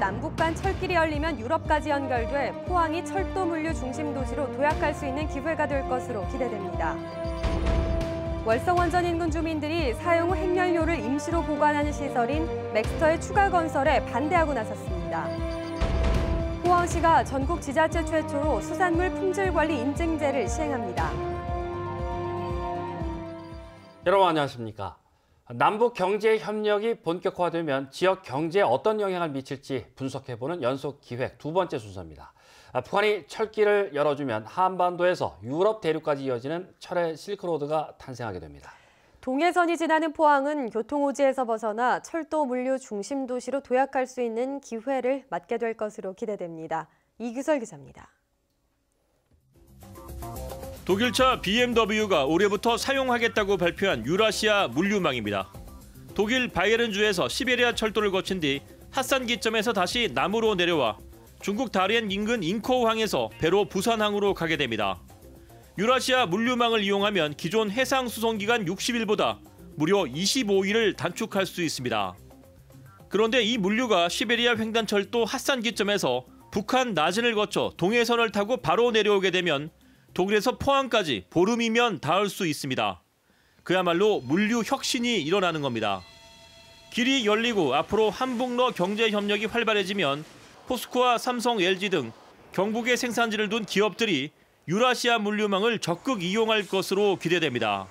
남북 간 철길이 열리면 유럽까지 연결돼 포항이 철도 물류 중심 도시로 도약할 수 있는 기회가 될 것으로 기대됩니다. 월성원전 인근 주민들이 사용 후 핵연료를 임시로 보관하는 시설인 맥스터의 추가 건설에 반대하고 나섰습니다. 포항시가 전국 지자체 최초로 수산물 품질 관리 인증제를 시행합니다. 여러분 안녕하십니까? 남북 경제 협력이 본격화되면 지역 경제에 어떤 영향을 미칠지 분석해보는 연속 기획 두 번째 순서입니다. 북한이 철길을 열어주면 한반도에서 유럽 대륙까지 이어지는 철의 실크로드가 탄생하게 됩니다. 동해선이 지나는 포항은 교통오지에서 벗어나 철도 물류 중심 도시로 도약할 수 있는 기회를 맞게 될 것으로 기대됩니다. 이규설 기자입니다. 독일차 BMW가 올해부터 사용하겠다고 발표한 유라시아 물류망입니다. 독일 바이에른주에서 시베리아 철도를 거친 뒤 핫산 기점에서 다시 남으로 내려와 중국 다롄 인근 잉커우항에서 배로 부산항으로 가게 됩니다. 유라시아 물류망을 이용하면 기존 해상 수송 기간 60일보다 무려 25일을 단축할 수 있습니다. 그런데 이 물류가 시베리아 횡단철도 핫산 기점에서 북한 나진을 거쳐 동해선을 타고 바로 내려오게 되면 독일에서 포항까지 보름이면 닿을 수 있습니다. 그야말로 물류 혁신이 일어나는 겁니다. 길이 열리고 앞으로 한북러 경제 협력이 활발해지면 포스코와 삼성, LG 등 경북에 생산지를 둔 기업들이 유라시아 물류망을 적극 이용할 것으로 기대됩니다.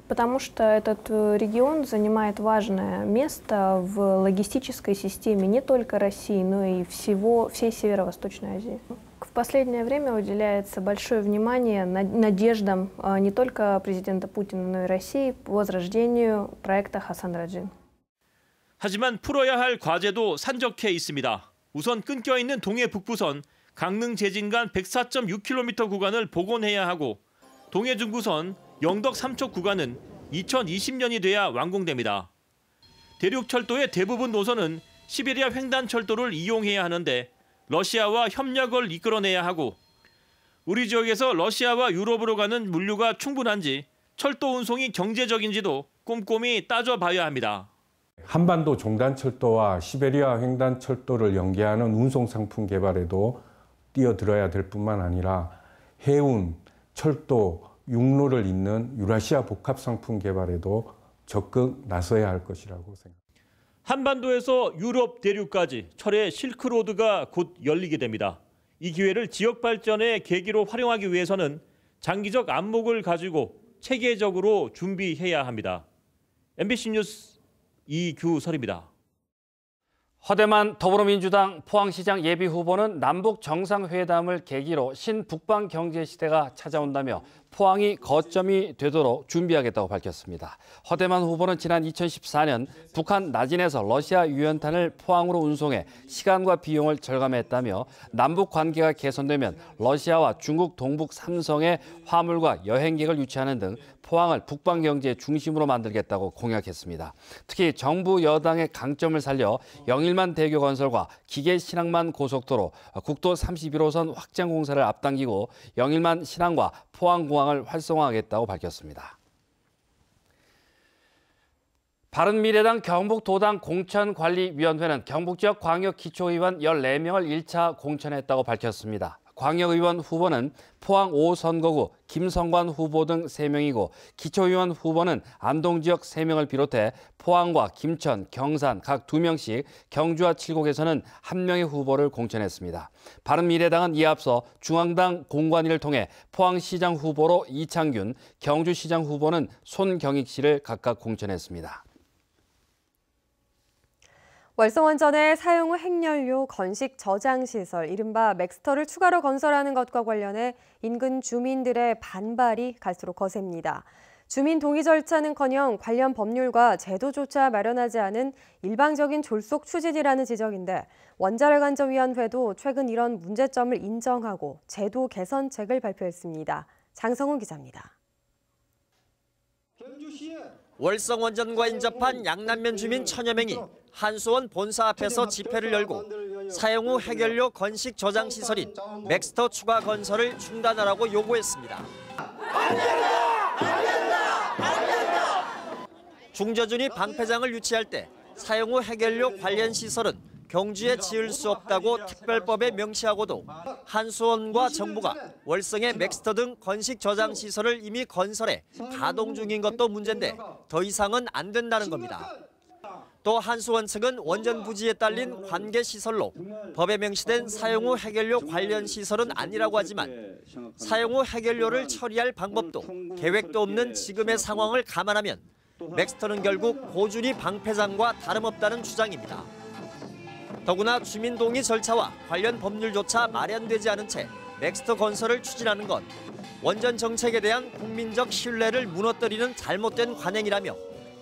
Потому что этот регион занимает важное место в логистической системе не только России, но и всей Северо-Восточной Азии. В последнее время уделяется большое внимание надеждам не только президента Путина, но и России по возрождению проекта Хасан-Раджин. 하지만 풀어야 할 과제도 산적해 있습니다. 우선 끊겨 있는 동해 북부선 강릉 제진 간 104.6km 구간을 복원해야 하고 동해 중부선 영덕 삼척 구간은 2020년이 돼야 완공됩니다. 대륙철도의 대부분 노선은 시베리아 횡단철도를 이용해야 하는데 러시아와 협력을 이끌어내야 하고 우리 지역에서 러시아와 유럽으로 가는 물류가 충분한지 철도 운송이 경제적인지도 꼼꼼히 따져봐야 합니다. 한반도 종단철도와 시베리아 횡단철도를 연계하는 운송 상품 개발에도 뛰어들어야 될 뿐만 아니라 해운, 철도, 육로를 잇는 유라시아 복합 상품 개발에도 적극 나서야 할 것이라고 생각합니다. 한반도에서 유럽 대륙까지 철의 실크로드가 곧 열리게 됩니다. 이 기회를 지역 발전의 계기로 활용하기 위해서는 장기적 안목을 가지고 체계적으로 준비해야 합니다. MBC 뉴스 이규설입니다. 허대만 더불어민주당 포항시장 예비후보는 남북 정상회담을 계기로 신북방 경제시대가 찾아온다며 포항이 거점이 되도록 준비하겠다고 밝혔습니다. 허대만 후보는 지난 2014년 북한 나진에서 러시아 유연탄을 포항으로 운송해 시간과 비용을 절감했다며 남북 관계가 개선되면 러시아와 중국 동북 3성의 화물과 여행객을 유치하는 등 포항을 북방 경제의 중심으로 만들겠다고 공약했습니다. 특히 정부 여당의 강점을 살려 영일만 대교 건설과 기계 신항만 고속도로, 국도 31호선 확장 공사를 앞당기고 영일만 신항과 포항공항을 활성화하겠다고 밝혔습니다. 바른미래당 경북도당 공천관리위원회는 경북지역 광역기초의원 14명을 1차 공천했다고 밝혔습니다. 광역의원 후보는 포항 5선거구 김성관 후보 등 3명이고 기초의원 후보는 안동 지역 3명을 비롯해 포항과 김천, 경산 각 2명씩 경주와 칠곡에서는 1명의 후보를 공천했습니다. 바른미래당은 이에 앞서 중앙당 공관위를 통해 포항시장 후보로 이창균, 경주시장 후보는 손경익 씨를 각각 공천했습니다. 월성원전의 사용 후 핵연료 건식 저장 시설, 이른바 맥스터를 추가로 건설하는 것과 관련해 인근 주민들의 반발이 갈수록 거셉니다. 주민 동의 절차는커녕 관련 법률과 제도조차 마련하지 않은 일방적인 졸속 추진이라는 지적인데 원자력안전위원회도 최근 이런 문제점을 인정하고 제도 개선책을 발표했습니다. 장성훈 기자입니다. 월성원전과 인접한 양남면 주민 1000여 명이 한수원 본사 앞에서 집회를 열고 사용 후 핵연료 건식 저장 시설인 맥스터 추가 건설을 중단하라고 요구했습니다. 중저준이 방패장을 유치할 때 사용 후 핵연료 관련 시설은 경주에 지을 수 없다고 특별법에 명시하고도 한수원과 정부가 월성의 맥스터 등 건식 저장 시설을 이미 건설해 가동 중인 것도 문제인데 더 이상은 안 된다는 겁니다. 또 한수원 측은 원전 부지에 딸린 관계 시설로 법에 명시된 사용 후 해결료 관련 시설은 아니라고 하지만 사용 후 해결료를 처리할 방법도 계획도 없는 지금의 상황을 감안하면 맥스터는 결국 고준위 방패장과 다름없다는 주장입니다. 더구나 주민 동의 절차와 관련 법률조차 마련되지 않은 채 맥스터 건설을 추진하는 건 원전 정책에 대한 국민적 신뢰를 무너뜨리는 잘못된 관행이라며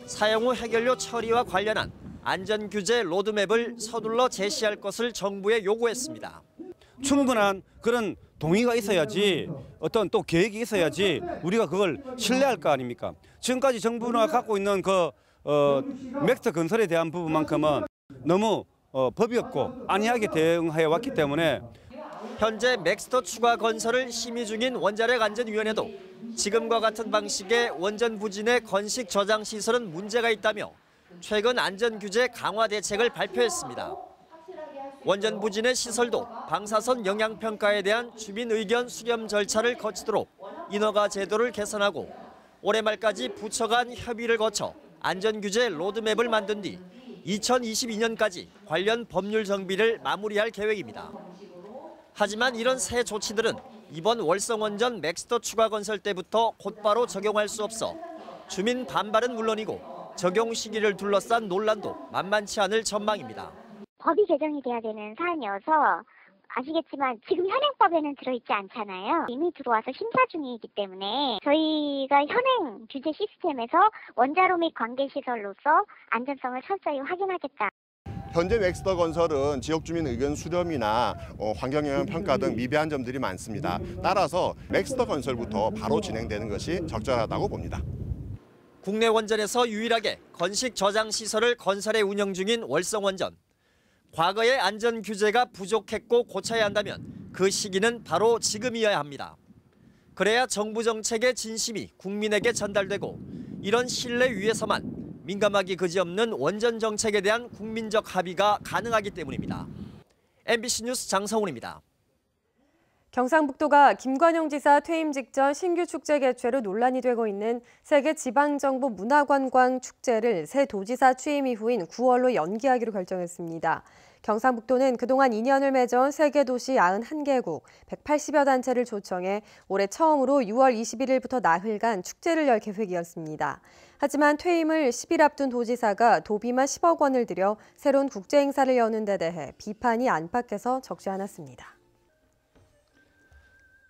사용 후 해결료 처리와 관련한 안전규제 로드맵을 서둘러 제시할 것을 정부에 요구했습니다. 충분한 그런 동의가 있어야지 어떤 또 계획이 있어야지 우리가 그걸 신뢰할 거 아닙니까? 지금까지 정부가 갖고 있는 맥스터 건설에 대한 부분만큼은 너무 법이 없고 안이하게 대응해 왔기 때문에 현재 맥스터 추가 건설을 심의 중인 원자력 안전위원회도 지금과 같은 방식의 원전 부지 내 건식 저장 시설은 문제가 있다며 최근 안전규제 강화 대책을 발표했습니다. 원전 부지 내 시설도 방사선 영향평가에 대한 주민 의견 수렴 절차를 거치도록 인허가 제도를 개선하고 올해 말까지 부처 간 협의를 거쳐 안전규제 로드맵을 만든 뒤 2022년까지 관련 법률 정비를 마무리할 계획입니다. 하지만 이런 새 조치들은 이번 월성원전 맥스터 추가 건설 때부터 곧바로 적용할 수 없어 주민 반발은 물론이고 적용 시기를 둘러싼 논란도 만만치 않을 전망입니다. 법이 개정이 돼야 되는 사안이어서 아시겠지만 지금 현행법에는 들어있지 않잖아요. 이미 들어와서 심사 중이기 때문에 저희가 현행 규제 시스템에서 원자로 및 관계시설로서 안전성을 철저히 확인하겠다. 현재 맥스터 건설은 지역 주민 의견 수렴이나 환경영향 평가 등 미비한 점들이 많습니다. 따라서 맥스터 건설부터 바로 진행되는 것이 적절하다고 봅니다. 국내 원전에서 유일하게 건식 저장 시설을 건설해 운영 중인 월성원전. 과거의 안전 규제가 부족했고 고쳐야 한다면 그 시기는 바로 지금이어야 합니다. 그래야 정부 정책의 진심이 국민에게 전달되고 이런 신뢰 위에서만 민감하기 그지없는 원전 정책에 대한 국민적 합의가 가능하기 때문입니다. MBC 뉴스 장성훈입니다. 경상북도가 김관영 지사 퇴임 직전 신규 축제 개최로 논란이 되고 있는 세계 지방정부 문화관광 축제를 새 도지사 취임 이후인 9월로 연기하기로 결정했습니다. 경상북도는 그동안 인연을 맺은 세계 도시 91개국, 180여 단체를 초청해 올해 처음으로 6월 21일부터 나흘간 축제를 열 계획이었습니다. 하지만 퇴임을 10일 앞둔 도지사가 도비만 10억 원을 들여 새로운 국제 행사를 여는 데 대해 비판이 안팎에서 적지 않았습니다.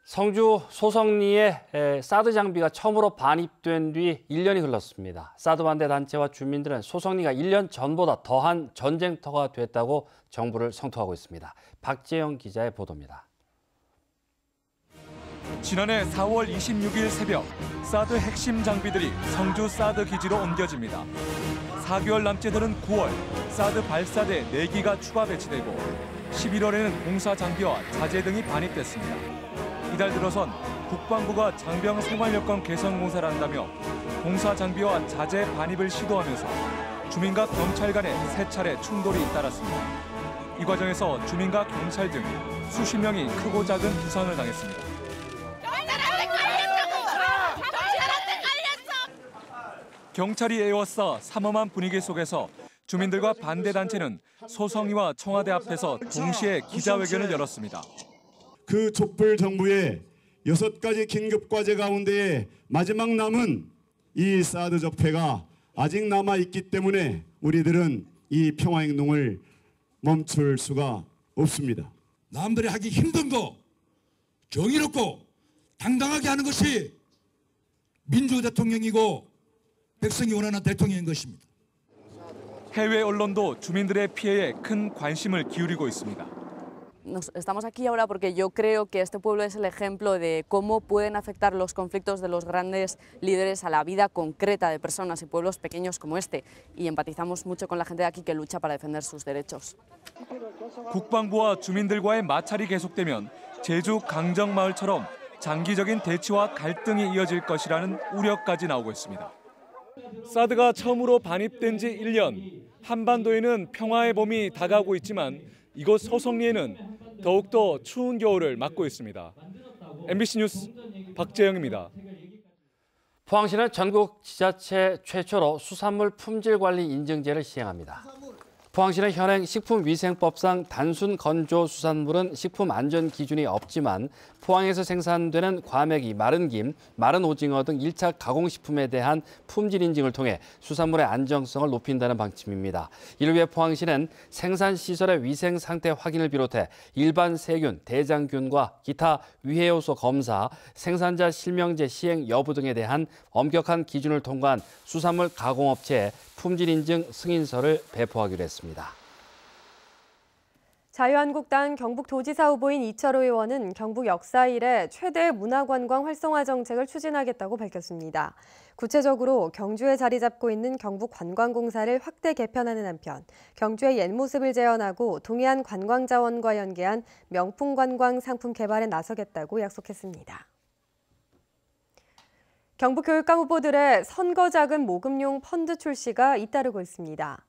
성주 소성리에 사드 장비가 처음으로 반입된 뒤 1년이 흘렀습니다. 사드 반대 단체와 주민들은 소성리가 1년 전보다 더한 전쟁터가 됐다고 정부를 성토하고 있습니다. 박재영 기자의 보도입니다. 지난해 4월 26일 새벽 사드 핵심 장비들이 성주 사드 기지로 옮겨집니다. 4개월 남짓들은 9월 사드 발사대 4기가 추가 배치되고 11월에는 공사 장비와 자재 등이 반입됐습니다. 이달 들어선 국방부가 장병 생활여건 개선 공사를 한다며 공사 장비와 자재 반입을 시도하면서 주민과 경찰 간의 세 차례 충돌이 잇따랐습니다. 이 과정에서 주민과 경찰 등 수십 명이 크고 작은 부상을 당했습니다. 경찰이 에워싸 삼엄한 분위기 속에서 주민들과 반대단체는 소성리와 청와대 앞에서 동시에 기자회견을 열었습니다. 그 촛불 정부의 6가지 긴급 과제 가운데 마지막 남은 이 사드 적폐가 아직 남아있기 때문에 우리들은 이 평화행동을 멈출 수가 없습니다. 남들이 하기 힘든 거 정의롭고 당당하게 하는 것이 민주 대통령이고 백성이 원하는 대통령인 것입니다. 해외 언론도 주민들의 피해에 큰 관심을 기울이고 있습니다. Estamos aquí ahora porque yo creo que este pueblo es el ejemplo de cómo pueden afectar los conflictos de los grandes líderes a la vida concreta de personas y pueblos pequeños como este. Y empatizamos mucho con la gente de aquí que lucha para defender sus derechos. 국방부와 주민들과의 마찰이 계속되면 제주 강정마을처럼 장기적인 대치와 갈등이 이어질 것이라는 우려까지 나오고 있습니다. 사드가 처음으로 반입된 지 1년, 한반도에는 평화의 봄이 다가오고 있지만 이곳 서성리에는 더욱더 추운 겨울을 맞고 있습니다. MBC 뉴스 박재영입니다. 포항시는 전국 지자체 최초로 수산물 품질관리 인증제를 시행합니다. 포항시는 현행 식품위생법상 단순 건조 수산물은 식품 안전 기준이 없지만 포항에서 생산되는 과메기, 마른 김, 마른 오징어 등 1차 가공식품에 대한 품질 인증을 통해 수산물의 안정성을 높인다는 방침입니다. 이를 위해 포항시는 생산시설의 위생 상태 확인을 비롯해 일반 세균, 대장균과 기타 위해요소 검사, 생산자 실명제 시행 여부 등에 대한 엄격한 기준을 통과한 수산물 가공업체에 품질 인증 승인서를 배포하기로 했습니다. 자유한국당 경북도지사 후보인 이철호 의원은 경북 역사 이래 최대 문화관광 활성화 정책을 추진하겠다고 밝혔습니다. 구체적으로 경주에 자리 잡고 있는 경북관광공사를 확대 개편하는 한편 경주의 옛 모습을 재현하고 동해안 관광자원과 연계한 명품 관광 상품 개발에 나서겠다고 약속했습니다. 경북교육감 후보들의 선거자금 모금용 펀드 출시가 잇따르고 있습니다.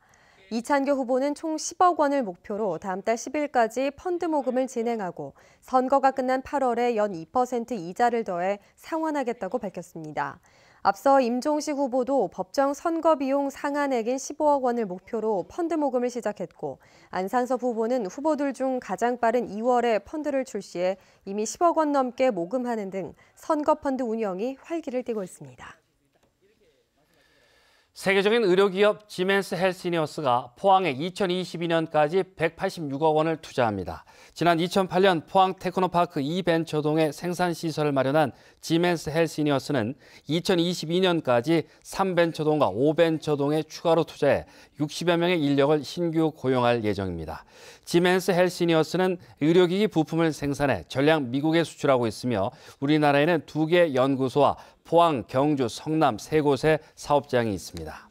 이찬규 후보는 총 10억 원을 목표로 다음 달 10일까지 펀드 모금을 진행하고 선거가 끝난 8월에 연 2% 이자를 더해 상환하겠다고 밝혔습니다. 앞서 임종식 후보도 법정 선거 비용 상한액인 15억 원을 목표로 펀드 모금을 시작했고 안상섭 후보는 후보들 중 가장 빠른 2월에 펀드를 출시해 이미 10억 원 넘게 모금하는 등 선거 펀드 운영이 활기를 띠고 있습니다. 세계적인 의료기업 지멘스 헬시니어스가 포항에 2022년까지 186억 원을 투자합니다. 지난 2008년 포항 테크노파크 2벤처동에 생산시설을 마련한 지멘스 헬시니어스는 2022년까지 3벤처동과 5벤처동에 추가로 투자해 60여 명의 인력을 신규 고용할 예정입니다. 지멘스 헬시니어스는 의료기기 부품을 생산해 전량 미국에 수출하고 있으며 우리나라에는 2개 연구소와 포항, 경주, 성남 3곳의 사업장이 있습니다.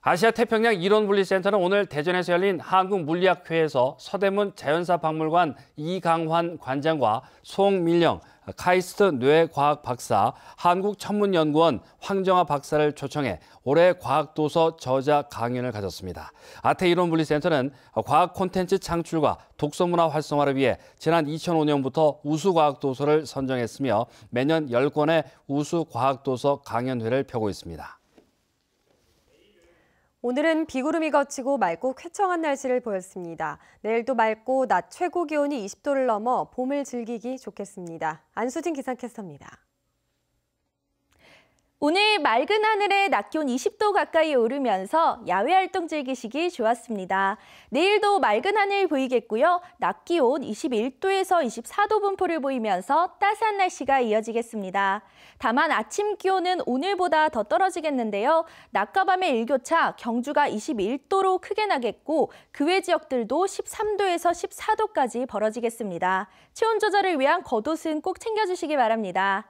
아시아태평양 이론물리센터는 오늘 대전에서 열린 한국물리학회에서 서대문 자연사박물관 이강환 관장과 송민령 카이스트 뇌과학 박사, 한국천문연구원 황정아 박사를 초청해 올해 과학도서 저자 강연을 가졌습니다. 아태이론물리센터는 과학 콘텐츠 창출과 독서문화 활성화를 위해 지난 2005년부터 우수과학도서를 선정했으며 매년 10건의 우수과학도서 강연회를 펴고 있습니다. 오늘은 비구름이 걷히고 맑고 쾌청한 날씨를 보였습니다. 내일도 맑고 낮 최고 기온이 20도를 넘어 봄을 즐기기 좋겠습니다. 안수진 기상캐스터입니다. 오늘 맑은 하늘에 낮 기온 20도 가까이 오르면서 야외 활동 즐기시기 좋았습니다. 내일도 맑은 하늘 보이겠고요. 낮 기온 21도에서 24도 분포를 보이면서 따스한 날씨가 이어지겠습니다. 다만 아침 기온은 오늘보다 더 떨어지겠는데요. 낮과 밤의 일교차 경주가 21도로 크게 나겠고 그 외 지역들도 13도에서 14도까지 벌어지겠습니다. 체온 조절을 위한 겉옷은 꼭 챙겨주시기 바랍니다.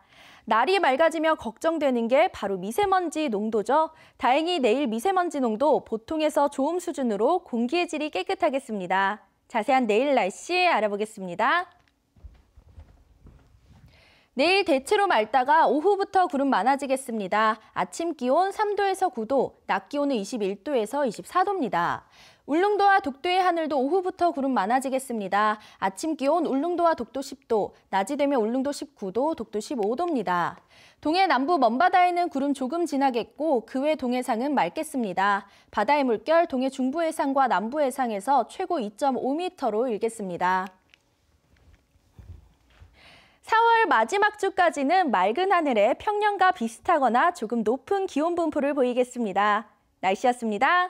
날이 맑아지며 걱정되는 게 바로 미세먼지 농도죠. 다행히 내일 미세먼지 농도 보통에서 좋음 수준으로 공기의 질이 깨끗하겠습니다. 자세한 내일 날씨 알아보겠습니다. 내일 대체로 맑다가 오후부터 구름 많아지겠습니다. 아침 기온 3도에서 9도, 낮 기온은 21도에서 24도입니다. 울릉도와 독도의 하늘도 오후부터 구름 많아지겠습니다. 아침 기온 울릉도와 독도 10도, 낮이 되면 울릉도 19도, 독도 15도입니다. 동해 남부 먼바다에는 구름 조금 지나겠고 그 외 동해상은 맑겠습니다. 바다의 물결 동해 중부 해상과 남부 해상에서 최고 2.5m로 일겠습니다. 4월 마지막 주까지는 맑은 하늘에 평년과 비슷하거나 조금 높은 기온 분포를 보이겠습니다. 날씨였습니다.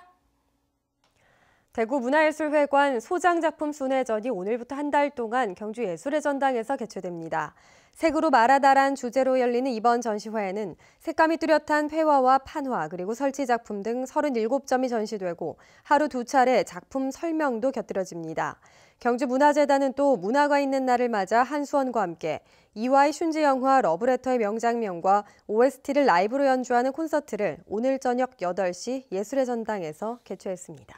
대구 문화예술회관 소장작품 순회전이 오늘부터 한 달 동안 경주 예술의 전당에서 개최됩니다. 색으로 말하다란 주제로 열리는 이번 전시회에는 색감이 뚜렷한 회화와 판화 그리고 설치 작품 등 37점이 전시되고 하루 2차례 작품 설명도 곁들여집니다. 경주문화재단은 또 문화가 있는 날을 맞아 한수원과 함께 이화의 슌지 영화 러브레터의 명장면과 OST를 라이브로 연주하는 콘서트를 오늘 저녁 8시 예술의 전당에서 개최했습니다.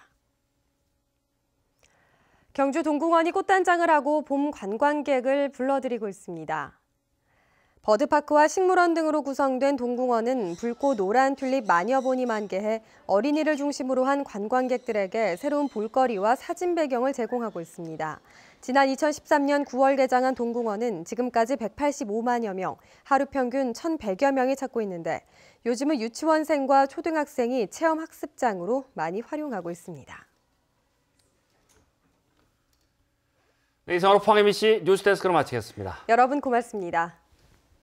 경주 동궁원이 꽃단장을 하고 봄 관광객을 불러들이고 있습니다. 버드파크와 식물원 등으로 구성된 동궁원은 붉고 노란 튤립 만여 본이 만개해 어린이를 중심으로 한 관광객들에게 새로운 볼거리와 사진 배경을 제공하고 있습니다. 지난 2013년 9월 개장한 동궁원은 지금까지 185만여 명, 하루 평균 1,100여 명이 찾고 있는데 요즘은 유치원생과 초등학생이 체험학습장으로 많이 활용하고 있습니다. 네, 이상으로 포항 MBC 뉴스데스크로 마치겠습니다. 여러분 고맙습니다.